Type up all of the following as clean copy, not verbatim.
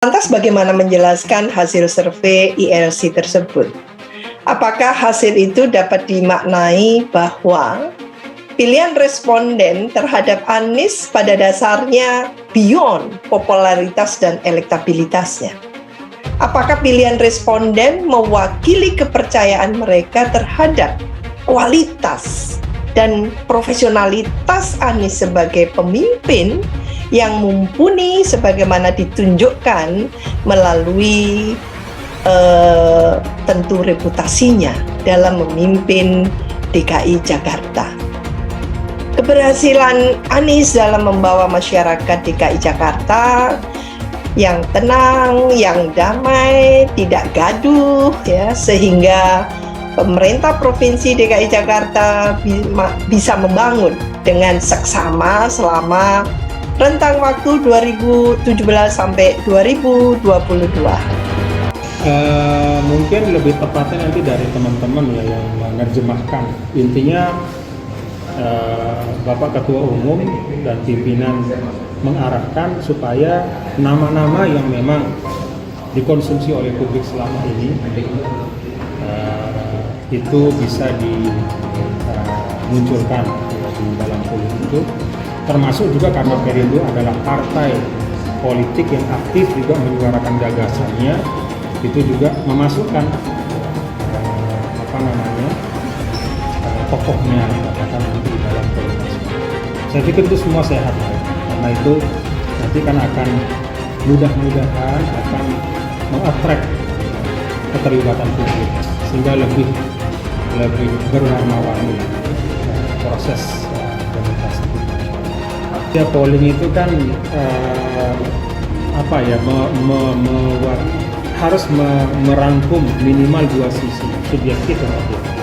Lantas bagaimana menjelaskan hasil survei ILC tersebut? Apakah hasil itu dapat dimaknai bahwa pilihan responden terhadap Anies pada dasarnya beyond popularitas dan elektabilitasnya? Apakah pilihan responden mewakili kepercayaan mereka terhadap kualitas dan profesionalitas Anies sebagai pemimpin yang mumpuni sebagaimana ditunjukkan melalui tentu reputasinya dalam memimpin DKI Jakarta. Keberhasilan Anies dalam membawa masyarakat DKI Jakarta yang tenang, yang damai, tidak gaduh, ya, sehingga pemerintah Provinsi DKI Jakarta bisa membangun dengan seksama selama rentang waktu 2017 sampai 2022. Mungkin lebih tepatnya nanti dari teman-teman ya yang menerjemahkan. Intinya Bapak Ketua Umum dan pimpinan mengarahkan supaya nama-nama yang memang dikonsumsi oleh publik selama ini itu bisa dimunculkan di dalam politik itu, termasuk juga karena Perindo adalah partai politik yang aktif juga menyuarakan gagasannya, itu juga memasukkan tokohnya katakan di dalam politik. Saya pikir itu semua sehat, karena itu nanti kan akan mudah-mudahan akan mengattract keterlibatan publik sehingga lebih berwarna-warni proses demokrasi. Ya, polling itu kan harus merangkum minimal dua sisi, subjektif dan objektif.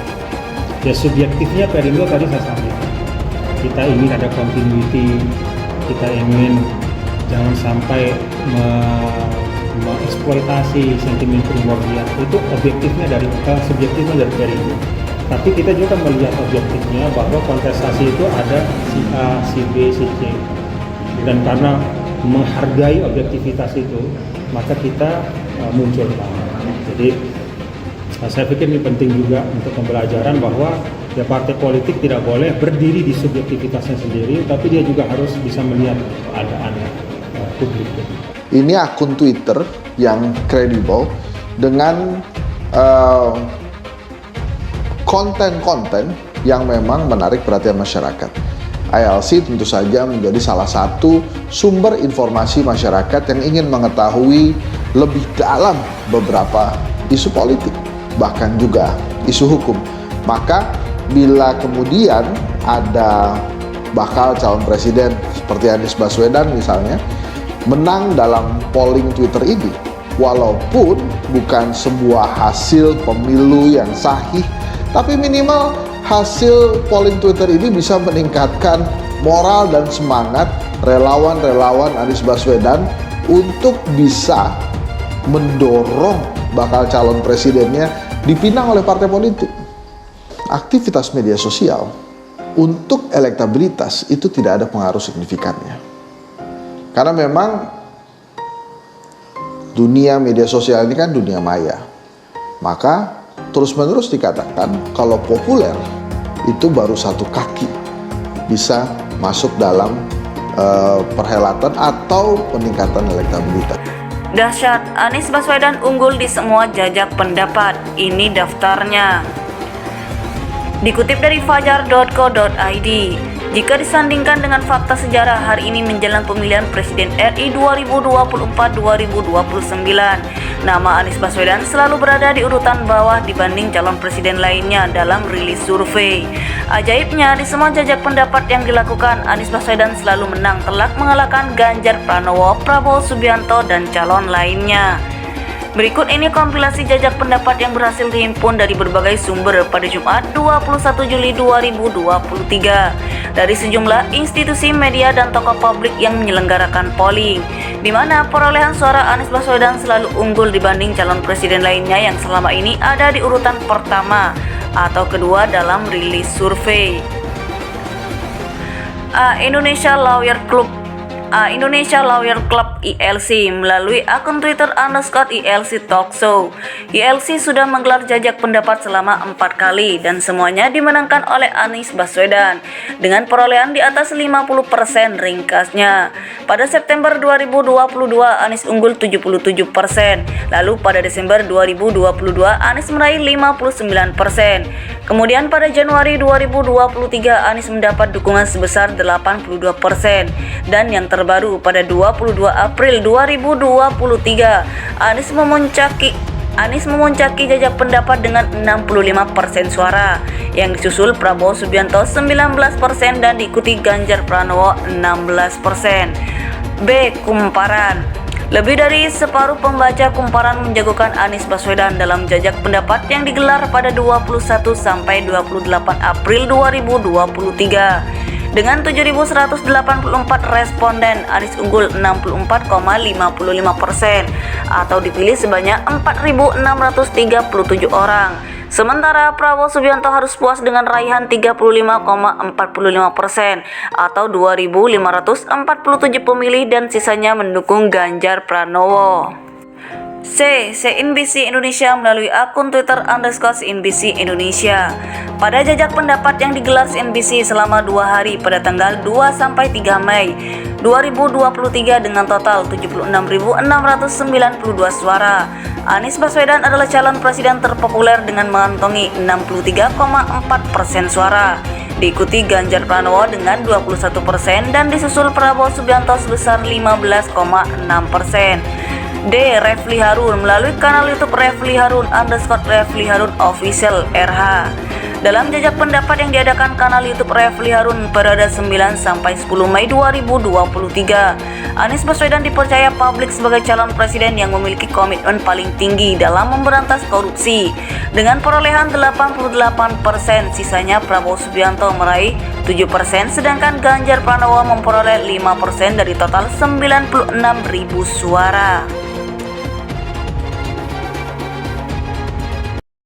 Ya, subjektifnya Perindo tadi saya sampaikan, kita ingin ada continuity, kita ingin jangan sampai mengeksploitasi sentimen primordial. Itu objektifnya subjektifnya dari Perindo. Tapi kita juga melihat objektifnya bahwa kontestasi itu ada si A, si B, si C. Dan karena menghargai objektivitas itu, maka kita muncul. Jadi saya pikir ini penting juga untuk pembelajaran bahwa ya partai politik tidak boleh berdiri di subjektivitasnya sendiri, tapi dia juga harus bisa melihat keadaan publik. Ini akun Twitter yang kredibel dengan konten-konten yang memang menarik perhatian masyarakat. ILC tentu saja menjadi salah satu sumber informasi masyarakat yang ingin mengetahui lebih dalam beberapa isu politik, bahkan juga isu hukum. Maka bila kemudian ada bakal calon presiden seperti Anies Baswedan misalnya menang dalam polling Twitter ini, walaupun bukan sebuah hasil pemilu yang sahih, tapi minimal hasil polling Twitter ini bisa meningkatkan moral dan semangat relawan-relawan Anies Baswedan untuk bisa mendorong bakal calon presidennya dipinang oleh partai politik. Aktivitas media sosial untuk elektabilitas itu tidak ada pengaruh signifikannya. Karena memang dunia media sosial ini kan dunia maya. Maka terus-menerus dikatakan kalau populer itu baru satu kaki bisa masuk dalam perhelatan atau peningkatan elektabilitas. Dahsyat, Anies Baswedan unggul di semua jajak pendapat. Ini daftarnya. Dikutip dari fajar.co.id, jika disandingkan dengan fakta sejarah hari ini menjelang pemilihan Presiden RI 2024-2029, nama Anies Baswedan selalu berada di urutan bawah dibanding calon presiden lainnya dalam rilis survei. Ajaibnya, di semua jajak pendapat yang dilakukan, Anies Baswedan selalu menang telak mengalahkan Ganjar Pranowo, Prabowo Subianto, dan calon lainnya. Berikut ini kompilasi jajak pendapat yang berhasil dihimpun dari berbagai sumber pada Jumat 21 Juli 2023 dari sejumlah institusi media dan tokoh publik yang menyelenggarakan polling, di mana perolehan suara Anies Baswedan selalu unggul dibanding calon presiden lainnya yang selama ini ada di urutan pertama atau kedua dalam rilis survei. Indonesia Lawyer Club Indonesia Lawyer Club ILC melalui akun Twitter _ILC Talkshow. ILC sudah menggelar jajak pendapat selama 4 kali dan semuanya dimenangkan oleh Anies Baswedan dengan perolehan di atas 50%. Ringkasnya, pada September 2022 Anies unggul 77%, lalu pada Desember 2022 Anies meraih 59%. Kemudian pada Januari 2023 Anies mendapat dukungan sebesar 82%, dan yang terbaru pada 22 April 2023 Anies memuncaki jajak pendapat dengan 65% suara, yang disusul Prabowo Subianto 19% dan diikuti Ganjar Pranowo 16%. B. Kumparan. Lebih dari separuh pembaca Kumparan menjagokan Anies Baswedan dalam jajak pendapat yang digelar pada 21 sampai 28 April 2023. Dengan 7.184 responden, Anies unggul 64,55% atau dipilih sebanyak 4.637 orang. Sementara Prabowo Subianto harus puas dengan raihan 35,45% atau 2.547 pemilih dan sisanya mendukung Ganjar Pranowo. C. CNBC Indonesia melalui akun Twitter _CNBC Indonesia. Pada jajak pendapat yang digelar CNBC selama 2 hari pada tanggal 2 sampai 3 Mei 2023 dengan total 76.692 suara, Anies Baswedan adalah calon presiden terpopuler dengan mengantongi 63,4% suara. Diikuti Ganjar Pranowo dengan 21% dan disusul Prabowo Subianto sebesar 15,6%. D. Refli Harun melalui kanal YouTube Refli Harun _Refli Harun Official RH. Dalam jajak pendapat yang diadakan kanal YouTube Refli Harun pada 9 sampai 10 Mei 2023, Anies Baswedan dipercaya publik sebagai calon presiden yang memiliki komitmen paling tinggi dalam memberantas korupsi dengan perolehan 88%. Sisanya Prabowo Subianto meraih 7%, sedangkan Ganjar Pranowo memperoleh 5% dari total 96.000 suara.